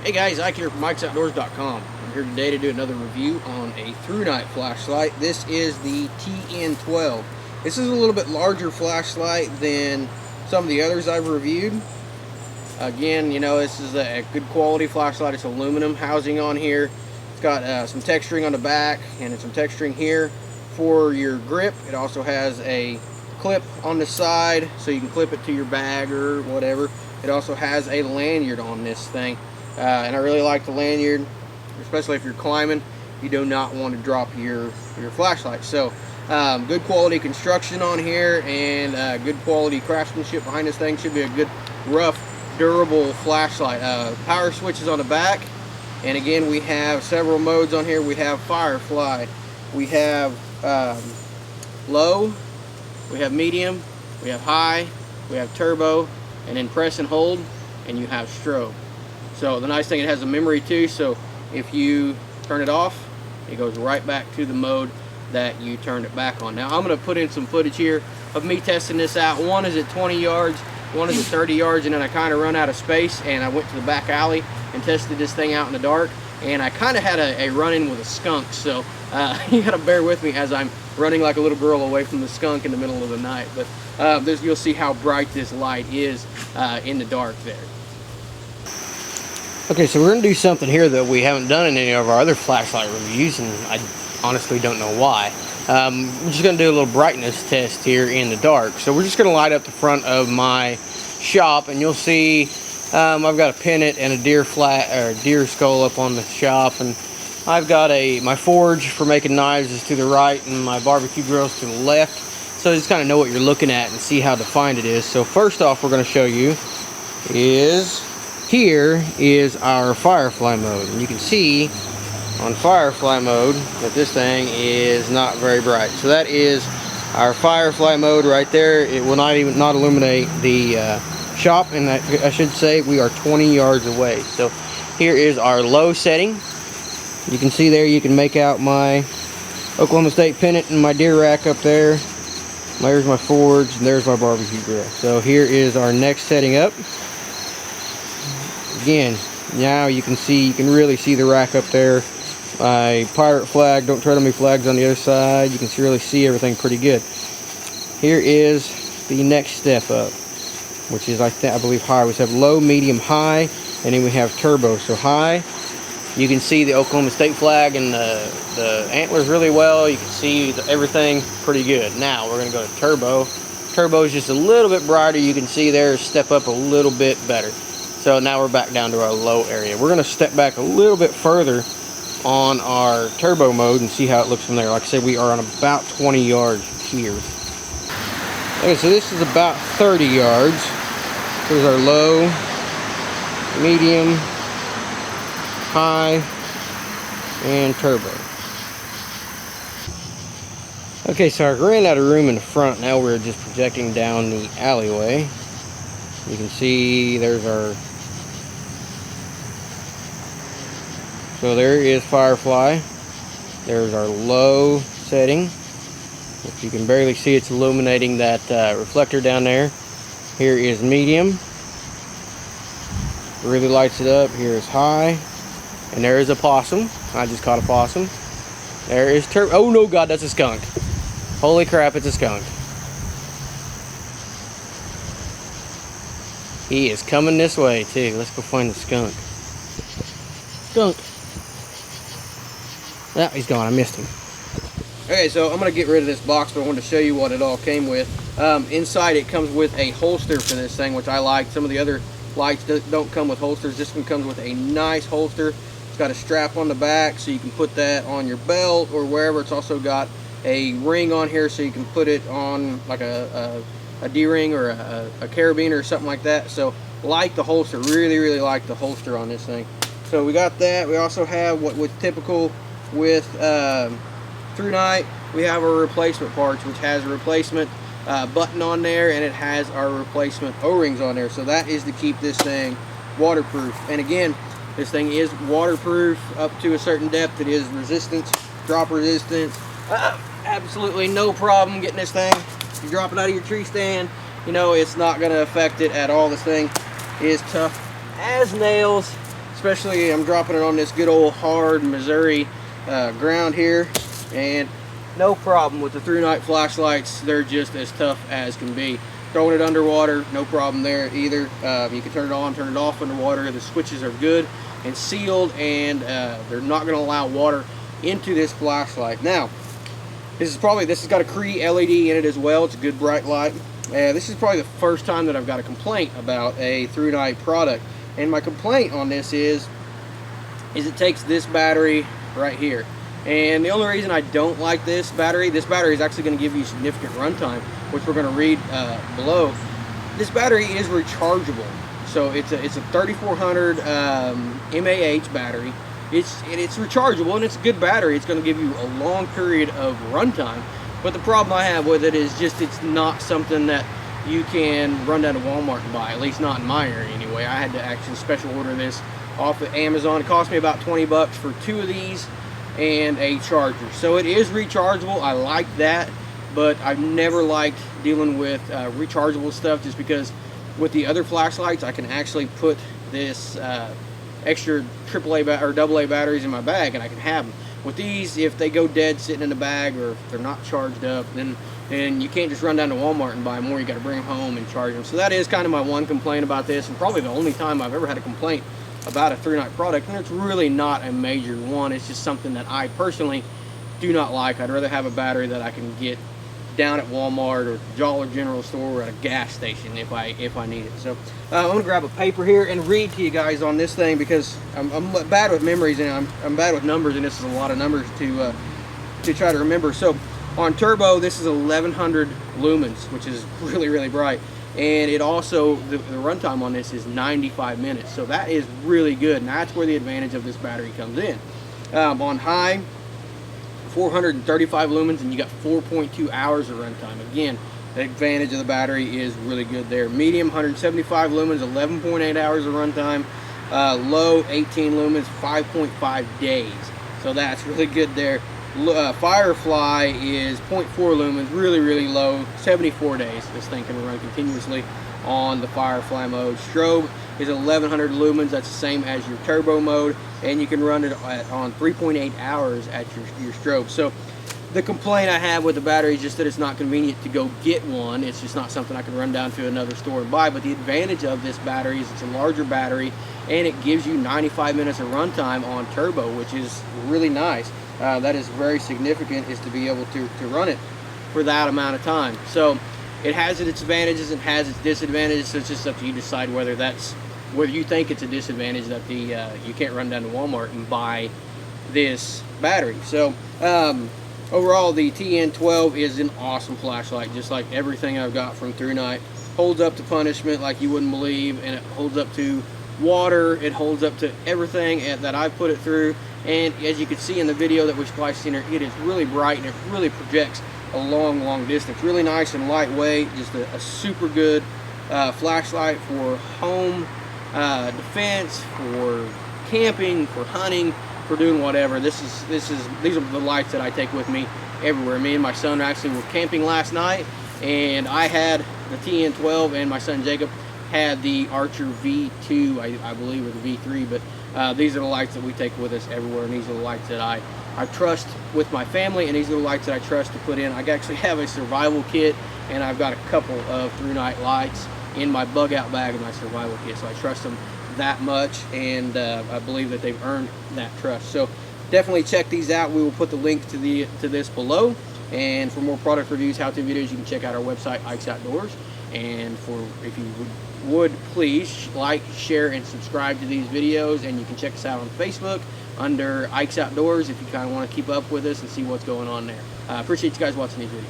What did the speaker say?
Hey guys, Ike here from Mike'sOutdoors.com. I'm here today to do another review on a Thrunite flashlight. This is the TN12. This is a little bit larger flashlight than some of the others I've reviewed. Again, you know, this is a good quality flashlight. It's aluminum housing on here. It's got some texturing on the back and some texturing here for your grip. It also has a clip on the side so you can clip it to your bag or whatever. It also has a lanyard on this thing. And I really like the lanyard, especially if you're climbing. You do not want to drop your flashlight. So good quality construction on here and good quality craftsmanship behind this thing. Should be a good, rough, durable flashlight. Power switches on the back, and again we have several modes on here. We have Firefly, we have low, we have medium, we have high, we have turbo, and then press and hold, and you have strobe. So the nice thing, it has a memory too, so if you turn it off, it goes right back to the mode that you turned it back on. Now I'm going to put in some footage here of me testing this out. One is at 20 yards, one is at 30 yards, and then I kind of run out of space and I went to the back alley and tested this thing out in the dark, and I kind of had a run-in with a skunk, so you got to bear with me as I'm running like a little girl away from the skunk in the middle of the night. But you'll see how bright this light is in the dark there. Okay, so we're going to do something here that we haven't done in any of our other flashlight reviews, and I honestly don't know why. We're just going to do a little brightness test here in the dark. So we're just going to light up the front of my shop, and you'll see I've got a pennant and a deer skull up on the shop, and I've got my forge for making knives is to the right, and my barbecue grill's to the left. So just kind of know what you're looking at and see how defined it is. So first off, we're going to show you here is our Firefly mode, and you can see on Firefly mode that this thing is not very bright. So that is our Firefly mode right there. It will not illuminate the shop, and I should say we are 20 yards away. So here is our low setting. You can see there, you can make out my Oklahoma State pennant and my deer rack up there. There's my forge, and there's my barbecue grill. So here is our next setting up. Again, now you can really see the rack up there. My pirate flag, don't tread on me flags on the other side. You can really see everything pretty good. Here is the next step up, which is I believe high. We have low, medium, high, and then we have turbo. So high, you can see the Oklahoma State flag and the antlers really well. You can see everything pretty good. Now we're going to go to turbo. Turbo is just a little bit brighter. You can see there, step up a little bit better. So now we're back down to our low area. We're going to step back a little bit further on our turbo mode and see how it looks from there. Like I said, we are on about 20 yards here. Okay, so this is about 30 yards. Here's our low, medium, high, and turbo. Okay, so I ran out of room in the front. Now we're just projecting down the alleyway. You can see there's our... So there is Firefly. There's our low setting. If you can barely see, it's illuminating that reflector down there. Here is medium. Really lights it up. Here is high. And there is a possum. I just caught a possum. There is turbo. Oh no, God, that's a skunk. Holy crap, it's a skunk. He is coming this way too. Let's go find the skunk. Skunk. Ah, he's gone. I missed him. Okay, so I'm going to get rid of this box, but I wanted to show you what it all came with. Inside it comes with a holster for this thing, which I like. Some of the other lights don't come with holsters. This one comes with a nice holster. It's got a strap on the back, so you can put that on your belt or wherever. It's also got a ring on here, so you can put it on like a D-ring or a carabiner or something like that. So like the holster, really like the holster on this thing. So we got that. We also have what was typical with Thrunite. We have our replacement parts, which has a replacement button on there, and it has our replacement O-rings on there. So that is to keep this thing waterproof. And again, this thing is waterproof up to a certain depth. It is resistance, drop resistance. Absolutely no problem getting this thing. You drop it out of your tree stand, you know it's not going to affect it at all. This thing is tough as nails. especially I'm dropping it on this good old hard Missouri ground here, and no problem with the Thrunite flashlights. They're just as tough as can be. Throwing it underwater, no problem there either. You can turn it on, turn it off underwater. The switches are good and sealed, and they're not going to allow water into this flashlight. Now, this has got a Cree LED in it as well. It's a good bright light. This is probably the first time that I've got a complaint about a Thrunite product, and my complaint on this is it takes this battery right here. And the only reason I don't like this battery is actually going to give you significant runtime, which we're going to read below. This battery is rechargeable, so it's a 3400 mAh battery. It's rechargeable, and it's a good battery. It's going to give you a long period of runtime. But the problem I have with it is just it's not something that you can run down to Walmart and buy, at least not in my area anyway. I had to actually special order this off of Amazon. It cost me about 20 bucks for 2 of these and a charger. So it is rechargeable. I like that, but I've never liked dealing with rechargeable stuff, just because with the other flashlights I can actually put this extra AAA or AA batteries in my bag and I can have them. With these, if they go dead sitting in the bag, or if they're not charged up, then you can't just run down to Walmart and buy more. You got to bring them home and charge them. So that is kind of my one complaint about this, and probably the only time I've ever had a complaint about a Thrunite product, and it's really not a major one. It's just something that I personally do not like. I'd rather have a battery that I can get down at Walmart or Dollar General store or at a gas station if I need it. So I'm gonna grab a paper here and read to you guys on this thing, because I'm bad with memories, and I'm bad with numbers, and this is a lot of numbers to try to remember. So on turbo, this is 1100 lumens, which is really, really bright. And it also, the runtime on this is 95 minutes. So that is really good, and that's where the advantage of this battery comes in. On high, 435 lumens, and you got 4.2 hours of runtime. Again, the advantage of the battery is really good there. Medium, 175 lumens, 11.8 hours of runtime. Low, 18 lumens, 5.5 days. So that's really good there. Firefly is 0.4 lumens, really, really low, 74 days. This thing can run continuously on the Firefly mode. Strobe is 1100 lumens, that's the same as your turbo mode, and you can run it on 3.8 hours at your strobe. So the complaint I have with the battery is just that it's not convenient to go get one. It's just not something I can run down to another store and buy. But the advantage of this battery is it's a larger battery, and it gives you 95 minutes of runtime on turbo, which is really nice. That is very significant, is to be able to run it for that amount of time. So it has its advantages and has its disadvantages. So it's just up to you to decide whether you think it's a disadvantage that you can't run down to Walmart and buy this battery. So overall, the TN12 is an awesome flashlight, just like everything I've got from Thrunite. Holds up to punishment like you wouldn't believe, and it holds up to water. It holds up to everything that I've put it through. And as you can see in the video that we spliced in here, it is really bright, and it really projects a long, long distance. Really nice and lightweight. Just a super good flashlight for home defense, for camping, for hunting, for doing whatever. These are the lights that I take with me everywhere. Me and my son actually were camping last night, and I had the TN12, and my son Jacob had the Archer V2, I believe, or the V3, but these are the lights that we take with us everywhere, and these are the lights that I trust with my family, and these are the lights that I trust to put in. I actually have a survival kit, and I've got a couple of Thrunite lights in my bug out bag of my survival kit, so I trust them that much, and I believe that they've earned that trust. So definitely check these out. We will put the link to this below, and for more product reviews, how-to videos, you can check out our website, Ike's Outdoors. And if you would please like, share, and subscribe to these videos, and you can check us out on Facebook under Ike's Outdoors if you kind of want to keep up with us and see what's going on there. I appreciate you guys watching these videos.